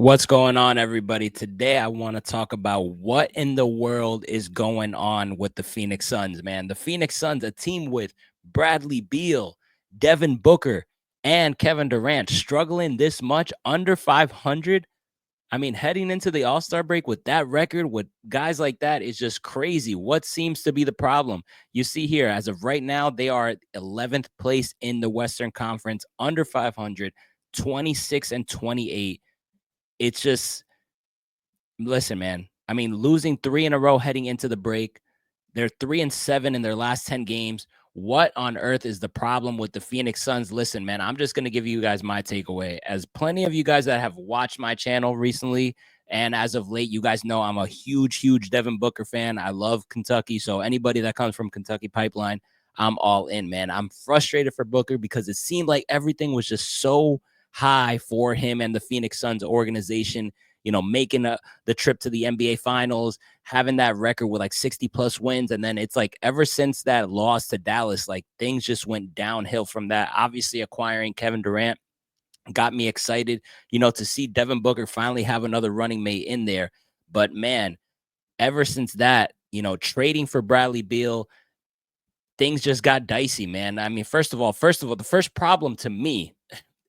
What's going on, everybody? Today, I want to talk about what in the world is going on with the Phoenix Suns, man. The Phoenix Suns, a team with Bradley Beal, Devin Booker, and Kevin Durant, struggling this much under 500. I mean, heading into the All-Star break with that record, with guys like that, is just crazy. What seems to be the problem? You see here, as of right now, they are 11th place in the Western Conference, under 500, 26 and 28. It's just, listen, man. I mean, losing three in a row heading into the break. They're 3-7 in their last 10 games. What on earth is the problem with the Phoenix Suns? Listen, man, I'm just going to give you guys my takeaway. As plenty of you guys that have watched my channel recently, and as of late, you guys know I'm a huge Devin Booker fan. I love Kentucky. So anybody that comes from Kentucky Pipeline, I'm all in, man. I'm frustrated for Booker because it seemed like everything was just so high for him and the Phoenix Suns organization, making the trip to the NBA Finals, having that record with like 60 plus wins. And then it's like ever since that loss to Dallas, like things just went downhill from that. Obviously, acquiring Kevin Durant got me excited, to see Devin Booker finally have another running mate in there. But man, ever since that, trading for Bradley Beal, things just got dicey, man. I mean, first of all, the first problem to me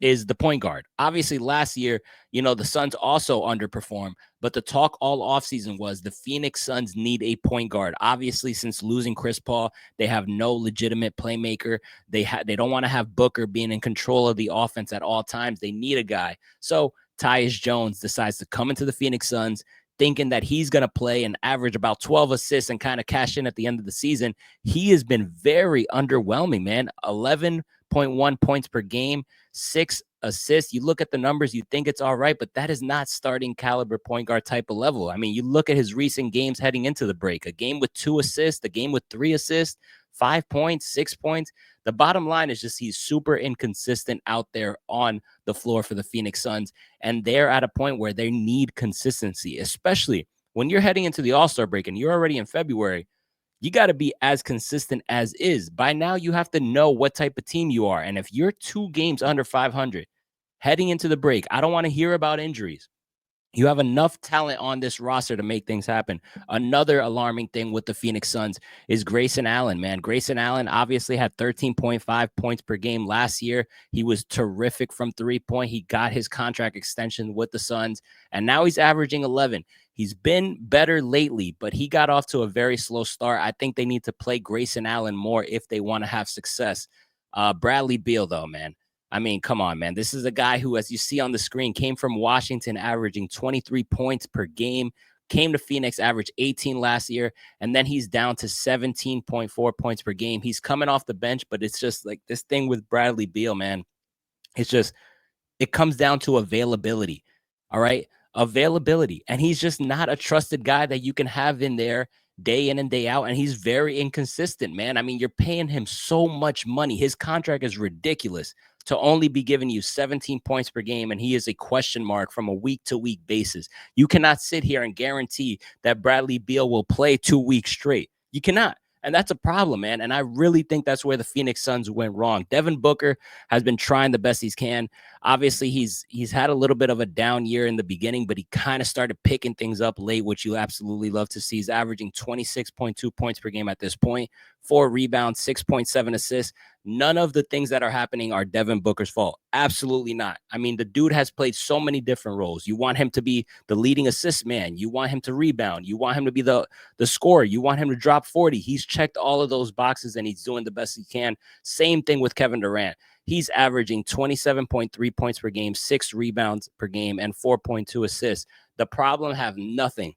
is the point guard. Obviously, last year, the Suns also underperformed, but the talk all offseason was the Phoenix Suns need a point guard. Obviously, since losing Chris Paul, they have no legitimate playmaker. They don't want to have Booker being in control of the offense at all times. They need a guy. So Tyus Jones decides to come into the Phoenix Suns thinking that he's going to play and average about 12 assists and kind of cash in at the end of the season. He has been very underwhelming, man. 11.1 points per game, 6 assists. You look at the numbers, you think it's all right, but that is not starting caliber point guard type of level. I mean, you look at his recent games heading into the break, a game with 2 assists, a game with 3 assists, 5 points, 6 points. The bottom line is just he's super inconsistent out there on the floor for the Phoenix Suns, and they're at a point where they need consistency, especially when you're heading into the All-Star break and you're already in February. You got to be as consistent as is. By now, you have to know what type of team you are. And if you're 2 games under 500 heading into the break, I don't want to hear about injuries. You have enough talent on this roster to make things happen. Another alarming thing with the Phoenix Suns is Grayson Allen, man. Grayson Allen obviously had 13.5 points per game last year. He was terrific from three-point. He got his contract extension with the Suns, and now he's averaging 11. He's been better lately, but he got off to a very slow start. I think they need to play Grayson Allen more if they want to have success. Bradley Beal, though, man. I mean, come on, man. This is a guy who, as you see on the screen, came from Washington averaging 23 points per game, came to Phoenix, averaged 18 last year, and then he's down to 17.4 points per game. He's coming off the bench, but it's just like this thing with Bradley Beal, man. It's just, it comes down to availability. All right. Availability. And he's just not a trusted guy that you can have in there day in and day out. And he's very inconsistent, man. I mean, you're paying him so much money. His contract is ridiculous to only be giving you 17 points per game. And he is a question mark from a week to week basis. You cannot sit here and guarantee that Bradley Beal will play 2 weeks straight. You cannot. And that's a problem, man. And I really think that's where the Phoenix Suns went wrong. Devin Booker has been trying the best he can. Obviously, he's had a little bit of a down year in the beginning, but he kind of started picking things up late, which you absolutely love to see. He's averaging 26.2 points per game at this point, 4 rebounds, 6.7 assists. None of the things that are happening are Devin Booker's fault. Absolutely not. I mean, the dude has played so many different roles. You want him to be the leading assist man. You want him to rebound. You want him to be the scorer. You want him to drop 40. He's checked all of those boxes, and he's doing the best he can. Same thing with Kevin Durant. He's averaging 27.3 points per game, 6 rebounds per game, and 4.2 assists. The problem have nothing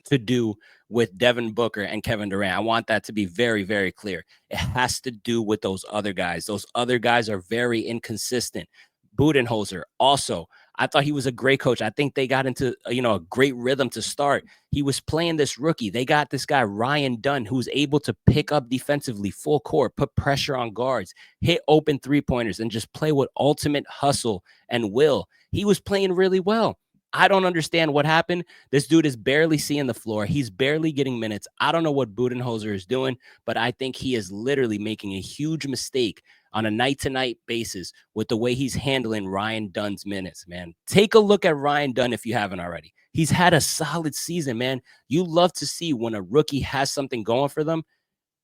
to do with Devin Booker and Kevin Durant. I want that to be very, very clear. It has to do with those other guys. Those other guys are very inconsistent. Budenholzer also, I thought he was a great coach. I think they got into, a great rhythm to start. He was playing this rookie. They got this guy, Ryan Dunn, who's able to pick up defensively, full court, put pressure on guards, hit open three-pointers, and just play with ultimate hustle and will. He was playing really well. I don't understand what happened. This dude is barely seeing the floor. He's barely getting minutes. I don't know what Budenholzer is doing, but I think he is literally making a huge mistake on a night-to-night basis with the way he's handling Ryan Dunn's minutes, man. Take a look at Ryan Dunn if you haven't already. He's had a solid season, man. You love to see when a rookie has something going for them,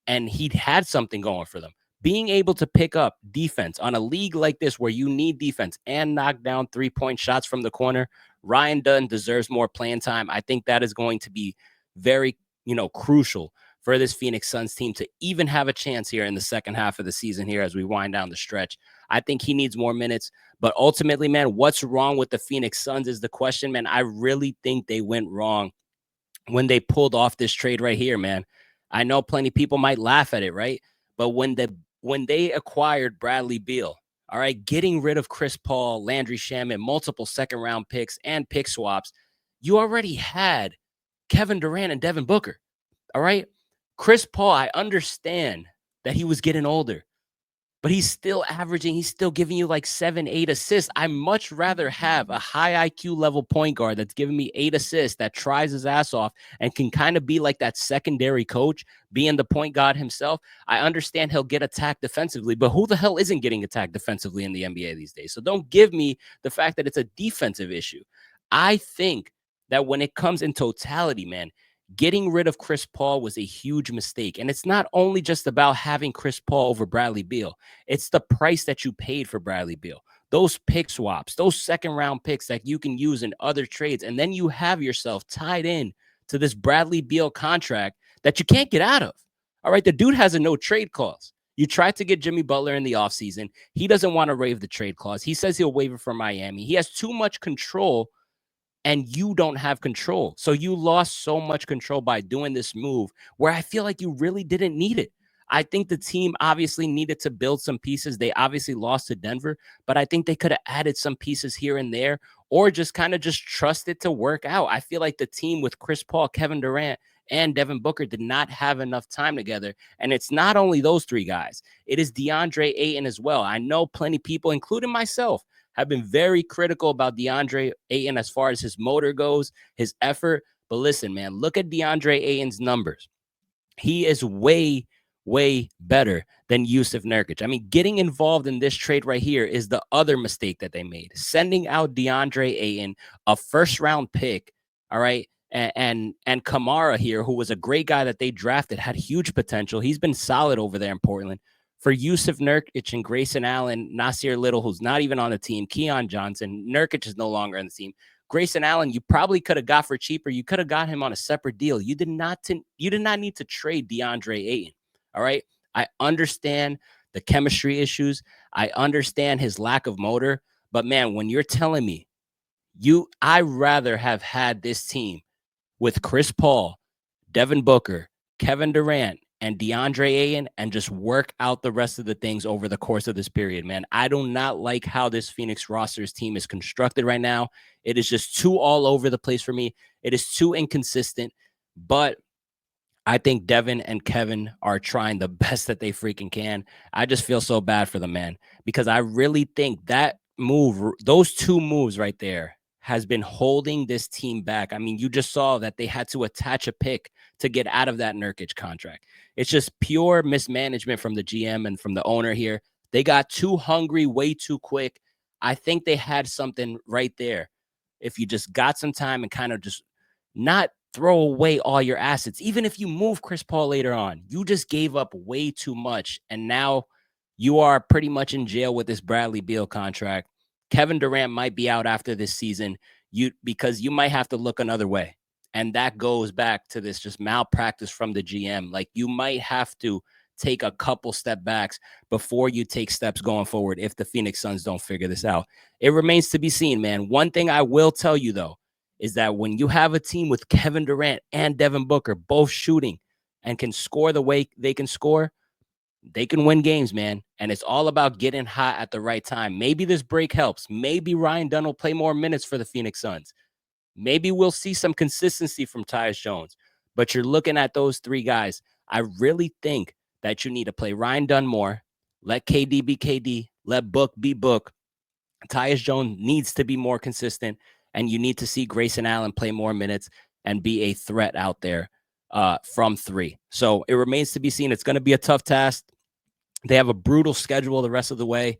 and he'd had something going for them. Being able to pick up defense on a league like this where you need defense and knock down 3-point shots from the corner, Ryan Dunn deserves more playing time. I think that is going to be very, crucial for this Phoenix Suns team to even have a chance here in the second half of the season here as we wind down the stretch. I think he needs more minutes, but ultimately, man, what's wrong with the Phoenix Suns is the question, man. I really think they went wrong when they pulled off this trade right here, man. I know plenty of people might laugh at it, right? But when they acquired Bradley Beal, all right, getting rid of Chris Paul, Landry Shamet, multiple second-round picks and pick swaps, you already had Kevin Durant and Devin Booker, all right? Chris Paul, I understand that he was getting older, but he's still averaging, he's still giving you like 7, 8 assists. I much rather have a high IQ level point guard that's giving me 8 assists, that tries his ass off and can kind of be like that secondary coach, being the point guard himself. I understand he'll get attacked defensively, but who the hell isn't getting attacked defensively in the NBA these days? So don't give me the fact that it's a defensive issue. I think that when it comes in totality, man, getting rid of Chris Paul was a huge mistake. And it's not only just about having Chris Paul over Bradley Beal. It's the price that you paid for Bradley Beal. Those pick swaps, those second round picks that you can use in other trades. And then you have yourself tied in to this Bradley Beal contract that you can't get out of. All right. The dude has a no trade clause. You tried to get Jimmy Butler in the offseason. He doesn't want to waive the trade clause. He says he'll waive it for Miami. He has too much control, and you don't have control. So you lost so much control by doing this move where I feel like you really didn't need it. I think the team obviously needed to build some pieces. They obviously lost to Denver, but I think they could have added some pieces here and there, or just kind of just trust it to work out. I feel like the team with Chris Paul, Kevin Durant, and Devin Booker did not have enough time together. And it's not only those three guys, it is DeAndre Ayton as well. I know plenty of people, including myself, have been very critical about DeAndre Ayton as far as his motor goes, his effort. But listen, man, look at DeAndre Ayton's numbers. He is way, way better than Yusuf Nurkic. I mean, getting involved in this trade right here is the other mistake that they made. Sending out DeAndre Ayton, a first-round pick, all right, and Kamara here, who was a great guy that they drafted, had huge potential. He's been solid over there in Portland. For Yusuf Nurkic and Grayson Allen, Nasir Little, who's not even on the team, Keon Johnson, Nurkic is no longer on the team. Grayson Allen, you probably could have got for cheaper. You could have got him on a separate deal. You did not need to trade DeAndre Ayton. All right. I understand the chemistry issues. I understand his lack of motor. But man, when you're telling me I'd rather have had this team with Chris Paul, Devin Booker, Kevin Durant, and DeAndre Ayton, and just work out the rest of the things over the course of this period, man. I do not like how this Phoenix Roster's team is constructed right now. It is just too all over the place for me. It is too inconsistent, but I think Devin and Kevin are trying the best that they freaking can. I just feel so bad for them, man, because I really think that move, those two moves right there, has been holding this team back. I mean, you just saw that they had to attach a pick to get out of that Nurkic contract. It's just pure mismanagement from the GM and from the owner here. They got too hungry way too quick. I think they had something right there. If you just got some time and kind of just not throw away all your assets, even if you move Chris Paul later on, you just gave up way too much. And now you are pretty much in jail with this Bradley Beal contract. Kevin Durant might be out after this season because you might have to look another way. And that goes back to this just malpractice from the GM. Like, you might have to take a couple step backs before you take steps going forward if the Phoenix Suns don't figure this out. It remains to be seen, man. One thing I will tell you, though, is that when you have a team with Kevin Durant and Devin Booker both shooting and can score the way they can score, they can win games, man. And it's all about getting hot at the right time. Maybe this break helps. Maybe Ryan Dunn will play more minutes for the Phoenix Suns. Maybe we'll see some consistency from Tyus Jones. But you're looking at those three guys. I really think that you need to play Ryan Dunn more. Let KD be KD. Let Book be Book. Tyus Jones needs to be more consistent. and you need to see Grayson Allen play more minutes and be a threat out there from three. So it remains to be seen. It's going to be a tough task. They have a brutal schedule the rest of the way,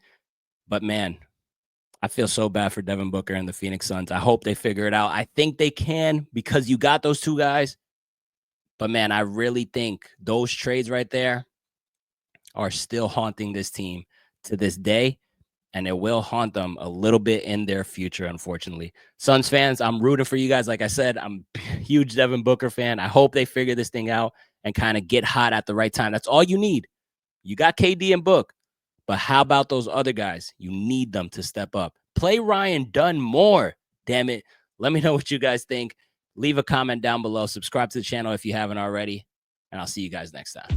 but man, I feel so bad for Devin Booker and the Phoenix Suns. I hope they figure it out. I think they can because you got those two guys. But man, I really think those trades right there are still haunting this team to this day, and it will haunt them a little bit in their future, unfortunately. Suns fans, I'm rooting for you guys. Like I said, I'm a huge Devin Booker fan. I hope they figure this thing out and kind of get hot at the right time. That's all you need. You got KD and Book, but how about those other guys? You need them to step up. Play Ryan Dunn more. Damn it. Let me know what you guys think. Leave a comment down below. Subscribe to the channel if you haven't already. And I'll see you guys next time.